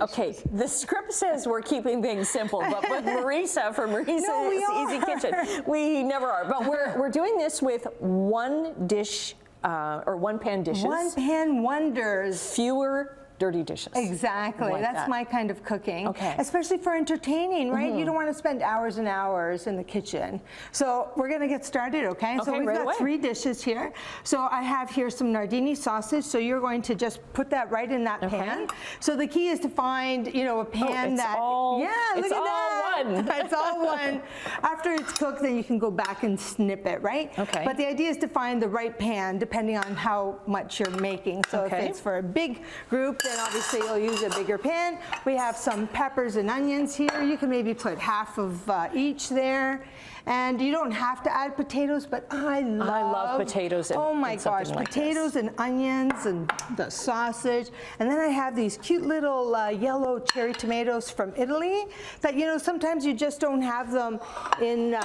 Okay, the script says we're keeping things simple, but with Marisa from Marisa's Easy Kitchen, we never are. But we're doing this with one dish or one pan dishes. One pan wonders. Fewer dirty dishes. Exactly. That's my kind of cooking. Okay. Especially for entertaining, right? You don't want to spend hours and hours in the kitchen. So we're going to get started, okay? So we've got 3 dishes here. So I have here some nardini sausage. So you're going to just put that right in that pan. So the key is to find, you know, a pan that... It's all one. It's all one. After it's cooked, then you can go back and snip it, right? Okay. But the idea is to find the right pan depending on how much you're making. So if it's for a big group, then obviously you'll use a bigger pan. We have some peppers and onions here. You can maybe put half of each there. And you don't have to add potatoes, but I love potatoes. Oh my gosh, potatoes and onions and the sausage. And then I have these cute little yellow cherry tomatoes from Italy that, you know, sometimes you just don't have them in,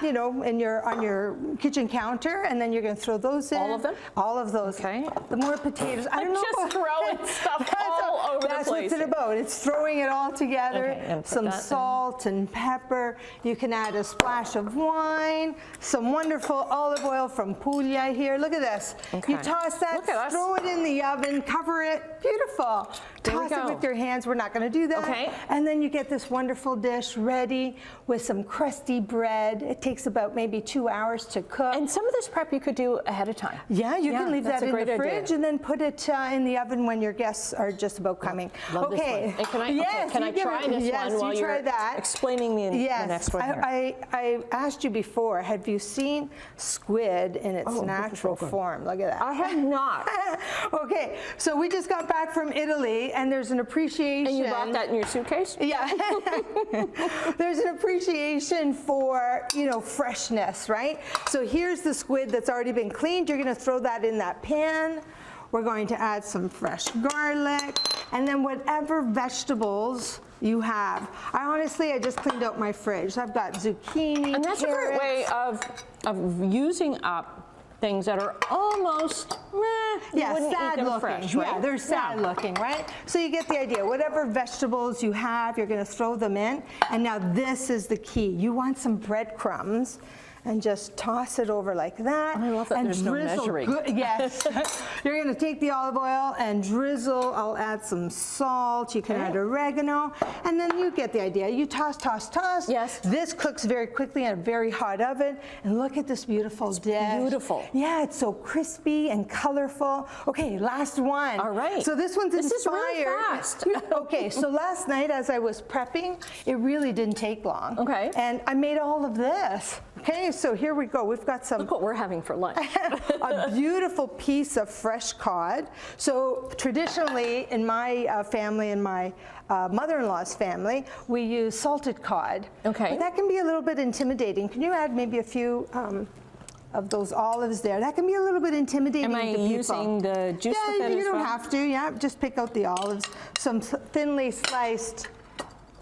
you know, on your kitchen counter, and then you're going to throw those in. All of them? All of those. Okay. The more potatoes. I don't know. Just throwing stuff all over the place. That's what it's about. It's throwing it all together. Okay, some salt and pepper. You can add a splash of wine, some wonderful olive oil from Puglia here. Look at this. You toss that, throw it in the oven, cover it. Beautiful. Toss it with your hands. We're not going to do that. Okay. And then you get this wonderful dish ready with some crusty bread. It takes about maybe 2 hours to cook. And some of this prep you could do ahead of time. Yeah, you can leave that in the fridge idea. and then put it in the oven when your guests are just about coming. Love this one. Can I try this one while you're explaining the next one here? I asked you before, have you seen squid in its natural form? Look at that. I have not. Okay, so we just got back from Italy and there's an appreciation. And you bought that in your suitcase? Yeah. There's an appreciation for, you know, freshness, right? So here's the squid that's already been cleaned. You're going to throw that in that pan. We're going to add some fresh garlic and then whatever vegetables you have. I just cleaned out my fridge. I've got zucchini, and that's a great way of using up things that are almost sad looking. Fresh, right? Yeah, they're sad looking, right? So you get the idea. Whatever vegetables you have, you're going to throw them in. And now this is the key. You want some breadcrumbs. And just toss it over like that. I love that there's no measuring. Yes. You're going to take the olive oil and drizzle. I'll add some salt. You can add oregano. And then you get the idea. You toss, toss, toss. Yes. This cooks very quickly in a very hot oven. And look at this beautiful dish. Beautiful. Yeah, it's so crispy and colorful. Okay, last one. All right. So this one's inspired. This is really fast. Okay, so last night as I was prepping, it really didn't take long. Okay. And I made all of this. Okay, so here we go. We've got some. Look what we're having for lunch. A beautiful piece of fresh cod. So traditionally in my family and my mother-in-law's family, we use salted cod. Okay. But that can be a little bit intimidating. Can you add maybe a few of those olives there? That can be a little bit intimidating to people. Am I using the juice with it as well? You don't have to. Yeah, just pick out the olives. Some thinly sliced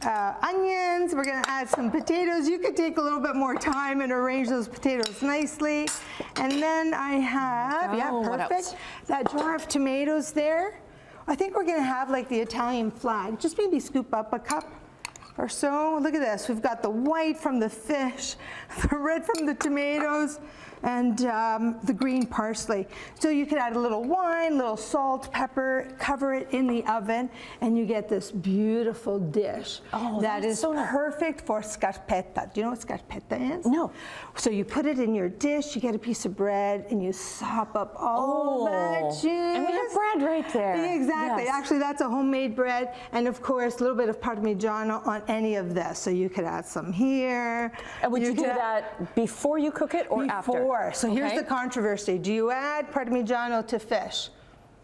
onions. We're going to add some potatoes. You could take a little bit more time and arrange those potatoes nicely. And then I have, perfect, that jar of tomatoes there. I think we're going to have like the Italian flag. Just maybe scoop up a cup or so. Look at this. We've got the white from the fish, the red from the tomatoes, and the green parsley. So you could add a little wine, little salt, pepper, cover it in the oven, and you get this beautiful dish that is so perfect for scarpetta. Do you know what scarpetta is? No. So you put it in your dish, you get a piece of bread, and you sop up all that juice. And we have bread right there. Exactly. Yes. Actually, that's a homemade bread, and of course, a little bit of parmigiano on any of this. So you could add some here. And would you do that before you cook it or after? So here's the controversy. Do you add parmigiano to fish?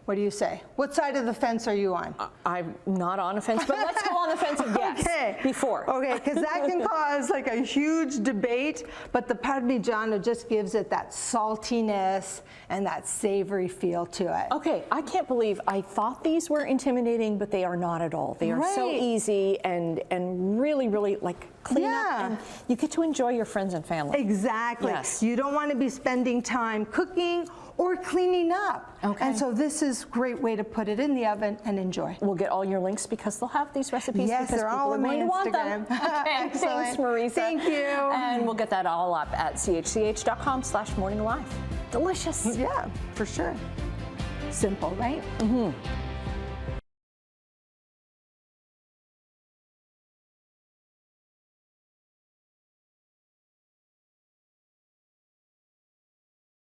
What do you say? What side of the fence are you on? I'm not on a fence, but let's go on the fence of yes. Okay. Before. Okay, because that can cause like a huge debate, but the parmigiano just gives it that saltiness and that savory feel to it. Okay, I can't believe I thought these were intimidating, but they are not at all. They are so easy and really, really like clean up, and you get to enjoy your friends and family. Exactly. Yes. You don't want to be spending time cooking or cleaning up. Okay. And so this is a great way to put it in the oven and enjoy. We'll get all your links because they'll have these recipes. Yes, because they're people all are on my going to want them. Instagram. Okay, Excellent. thanks, Marisa. Thank you. And we'll get that all up at chch.com/morningalive. Delicious. Yeah, for sure. Simple, right?